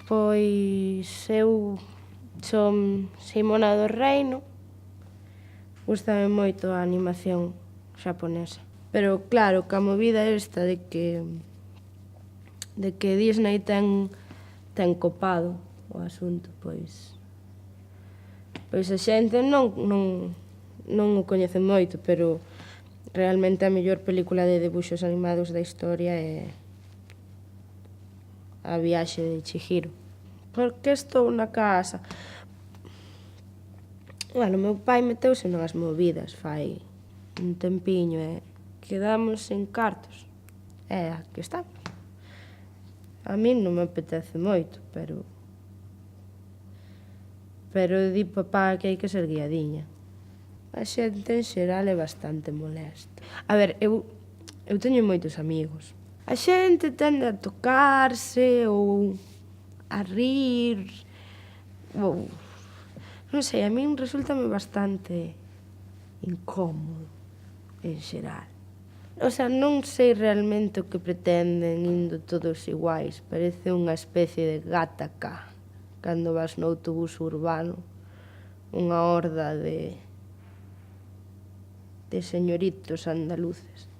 Pois eu son Simona do Reino, gústame moito a animación xaponesa. Pero claro, ca movida esta de que Disney ten copado o asunto, pois a xente non o coñece moito, pero realmente a mellor película de debuxos animados da historia é A viaxe de Chihiro. Por que estou na casa? Bueno, meu pai meteuse nas movidas fai un tempiño e quedamos sen cartos. E aquí estamos. A min non me apetece moito, pero di papá que hai que ser guiadiña. A xente en xeral é bastante molesta. A ver, eu teño moitos amigos. A xente tende a tocarse ou a rir ou... Non sei, a min resúltame bastante incómodo en xeral. O sea, non sei realmente o que pretenden indo todos iguais. Parece unha especie de Gataca cando vas no autobús urbano, unha horda de señoritos andaluces.